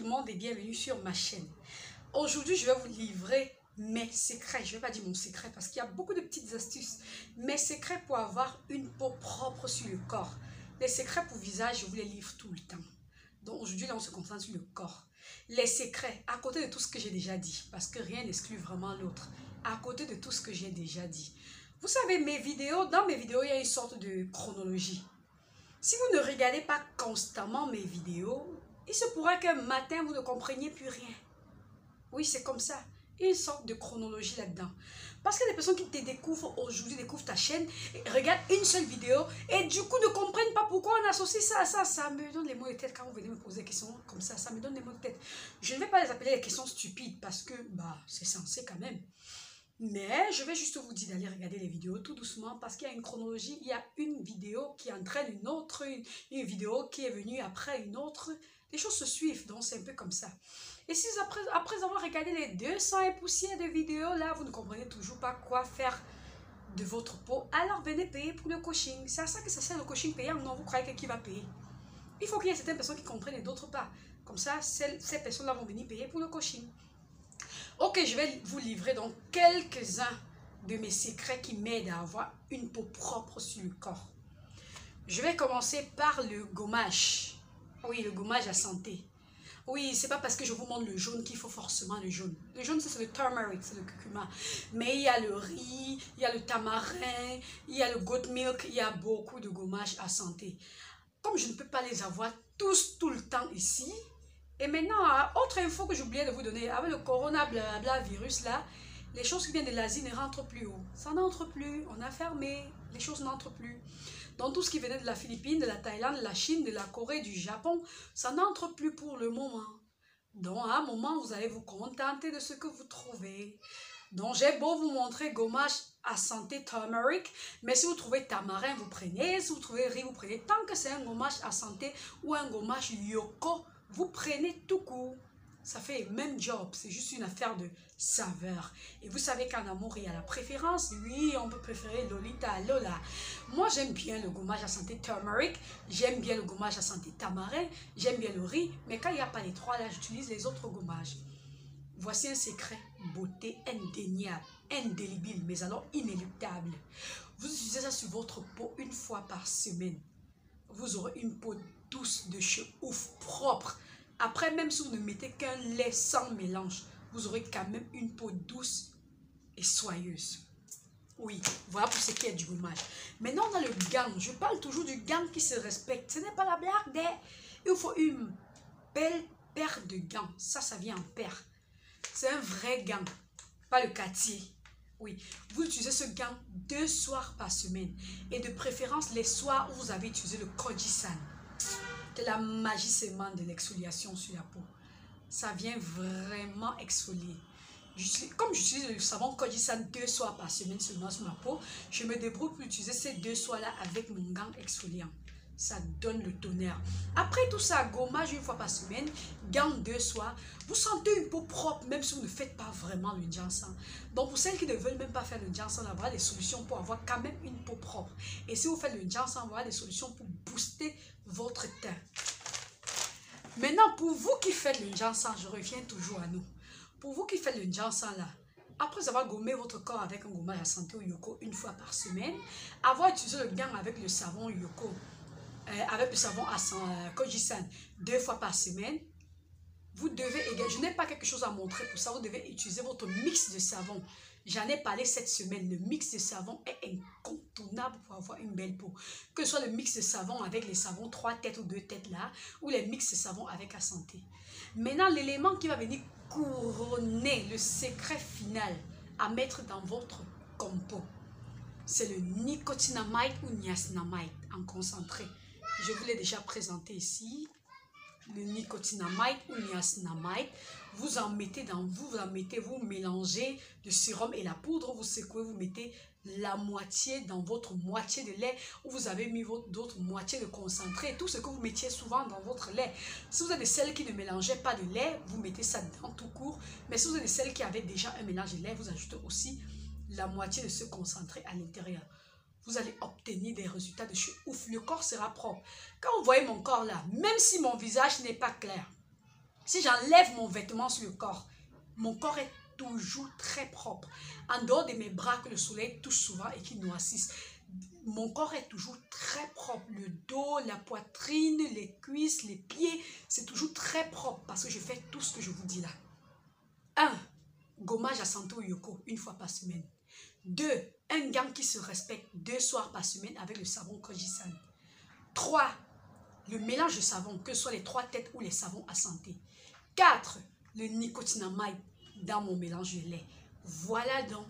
monde et bienvenue sur ma chaîne. Aujourd'hui, je vais vous livrer mes secrets. Je ne vais pas dire mon secret parce qu'il y a beaucoup de petites astuces. Mes secrets pour avoir une peau propre sur le corps. Les secrets pour visage, je vous les livre tout le temps. Donc aujourd'hui, là, on se concentre sur le corps. Les secrets, à côté de tout ce que j'ai déjà dit, parce que rien n'exclut vraiment l'autre, à côté de tout ce que j'ai déjà dit. Vous savez, dans mes vidéos, il y a une sorte de chronologie. Si vous ne regardez pas constamment mes vidéos, il se pourra qu'un matin, vous ne compreniez plus rien. Oui, c'est comme ça. Il y a une sorte de chronologie là-dedans. Parce qu'il y a des personnes qui te découvrent aujourd'hui, découvrent ta chaîne, et regardent une seule vidéo, et du coup ne comprennent pas pourquoi on associe ça à ça. Ça me donne les mots de tête quand vous venez me poser des questions comme ça. Ça me donne les mots de tête. Je ne vais pas les appeler les questions stupides, parce que c'est censé quand même. Mais je vais juste vous dire d'aller regarder les vidéos tout doucement parce qu'il y a une chronologie, il y a une vidéo qui entraîne une autre, une vidéo qui est venue après une autre. Les choses se suivent, donc c'est un peu comme ça. Et si après avoir regardé les 200 et poussières de vidéos, là, vous ne comprenez toujours pas quoi faire de votre peau, alors venez payer pour le coaching. C'est à ça que ça sert le coaching payant. Non, vous croyez que qui va payer? Il faut qu'il y ait certaines personnes qui comprennent et d'autres pas. Comme ça, ces personnes-là vont venir payer pour le coaching. Ok, je vais vous livrer donc quelques-uns de mes secrets qui m'aident à avoir une peau propre sur le corps. Je vais commencer par le gommage. Oui, le gommage à santé. Oui, c'est pas parce que je vous montre le jaune qu'il faut forcément le jaune. Le jaune, c'est le turmeric, c'est le curcuma. Mais il y a le riz, il y a le tamarin, il y a le goat milk, il y a beaucoup de gommage à santé. Comme je ne peux pas les avoir tous tout le temps ici, et maintenant, autre info que j'oubliais de vous donner, avec le corona blabla virus là, les choses qui viennent de l'Asie ne rentrent plus haut. Ça n'entre plus, on a fermé, les choses n'entrent plus. Donc tout ce qui venait de la Philippine, de la Thaïlande, de la Chine, de la Corée, du Japon, ça n'entre plus pour le moment. Donc à un moment, vous allez vous contenter de ce que vous trouvez. Donc j'ai beau vous montrer gommage à santé turmeric, mais si vous trouvez tamarin, vous prenez, si vous trouvez riz, vous prenez. Tant que c'est un gommage à santé ou un gommage yoko, vous prenez tout court. Ça fait le même job, c'est juste une affaire de saveur. Et vous savez qu'en amour, il y a la préférence. Oui, on peut préférer Lolita à Lola. Moi, j'aime bien le gommage à santé turmeric, j'aime bien le gommage à santé tamarin, j'aime bien le riz, mais quand il n'y a pas les trois, là, j'utilise les autres gommages. Voici un secret, beauté indéniable, indélébile, mais alors inéluctable. Vous utilisez ça sur votre peau une fois par semaine. Vous aurez une peau douce de chez ouf, propre. Après, même si vous ne mettez qu'un lait sans mélange, vous aurez quand même une peau douce et soyeuse. Oui, voilà pour ce qui est du gommage. Maintenant, on a le gant. Je parle toujours du gant qui se respecte. Ce n'est pas la blague. Il faut une belle paire de gants. Ça vient en paire. C'est un vrai gant, pas le quartier. Oui, vous utilisez ce gant 2 soirs par semaine. Et de préférence, les soirs où vous avez utilisé le Kojisan. C'est la magie sémane de l'exfoliation sur la peau. Ça vient vraiment exfolier. Comme j'utilise le savon Kojisan 2 soirs par semaine seulement sur ma peau, je me débrouille pour utiliser ces 2 soirs-là avec mon gant exfoliant. Ça donne le tonnerre. Après tout ça, gommage une fois par semaine, gant 2 soirs, vous sentez une peau propre même si vous ne faites pas vraiment le Jansan. Donc pour celles qui ne veulent même pas faire le Jansan, voilà des solutions pour avoir quand même une peau propre. Et si vous faites le Jansan, voilà des solutions pour booster votre teint. Maintenant, pour vous qui faites le Jansan, je reviens toujours à nous. Pour vous qui faites le Jansan là, après avoir gommé votre corps avec un gommage à santé au Yoko une fois par semaine, avoir utilisé le gant avec le savon Yoko, avec le savon à Kojisan 2 fois par semaine, vous devez, je n'ai pas quelque chose à montrer pour ça, vous devez utiliser votre mix de savon. J'en ai parlé cette semaine, le mix de savon est incontournable pour avoir une belle peau. Que ce soit le mix de savon avec les savons 3 têtes ou 2 têtes là, ou les mix de savon avec la santé. Maintenant, l'élément qui va venir couronner le secret final à mettre dans votre compo, c'est le nicotinamide ou niacinamide en concentré. Je vous l'ai déjà présenté ici. Le nicotinamide ou niacinamide, vous en mettez dans vous mélangez le sérum et la poudre, vous secouez, vous mettez la moitié dans votre moitié de lait où vous avez mis d'autres moitiés de concentré, tout ce que vous mettiez souvent dans votre lait. Si vous êtes de celles qui ne mélangeaient pas de lait, vous mettez ça dans tout court, mais si vous êtes de celles qui avaient déjà un mélange de lait, vous ajoutez aussi la moitié de ce concentré à l'intérieur. Vous allez obtenir des résultats de chez ouf. Le corps sera propre. Quand vous voyez mon corps là, même si mon visage n'est pas clair, Si j'enlève mon vêtement sur le corps, mon corps est toujours très propre. En dehors de mes bras que le soleil touche souvent et qui noircissent, mon corps est toujours très propre. Le dos, la poitrine, les cuisses, les pieds, c'est toujours très propre parce que je fais tout ce que je vous dis là. 1. Gommage à Santo Yoko, une fois par semaine. 2. Un gant qui se respecte 2 soirs par semaine avec le savon Kojisan. 3. Le mélange de savon, que ce soit les 3 têtes ou les savons à santé. 4. Le nicotinamide dans mon mélange de lait. Voilà donc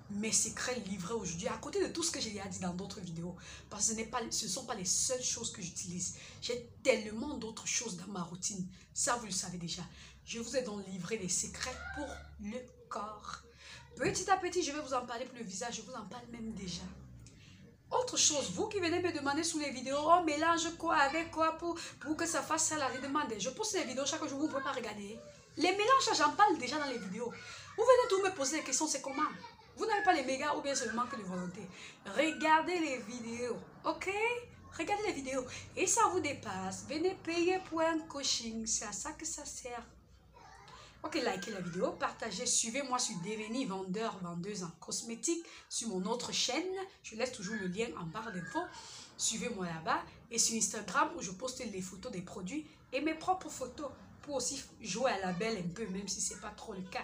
mes secrets livrés aujourd'hui, à côté de tout ce que j'ai déjà dit dans d'autres vidéos, parce que ce ne sont pas les seules choses que j'utilise. J'ai tellement d'autres choses dans ma routine. Ça, vous le savez déjà. Je vous ai donc livré les secrets pour le corps. Petit à petit, je vais vous en parler pour le visage. Je vous en parle même déjà. Autre chose, vous qui venez me demander sous les vidéos, on mélange quoi avec quoi pour que ça fasse ça, là, les demandez. Je poste les vidéos chaque jour, vous ne pouvez pas regarder. Les mélanges, j'en parle déjà dans les vidéos. Vous venez tout me poser des questions, c'est comment? Vous n'avez pas les mégas ou bien c'est le manque de volonté. Regardez les vidéos, ok? Regardez les vidéos. Et ça vous dépasse, venez payer pour un coaching, c'est à ça que ça sert. Ok, likez la vidéo, partagez, suivez-moi sur Devenir vendeur, vendeuse en cosmétiques, sur mon autre chaîne. Je laisse toujours le lien en barre d'infos. Suivez-moi là-bas. Et sur Instagram où je poste les photos des produits et mes propres photos pour aussi jouer à la belle un peu, même si ce n'est pas trop le cas.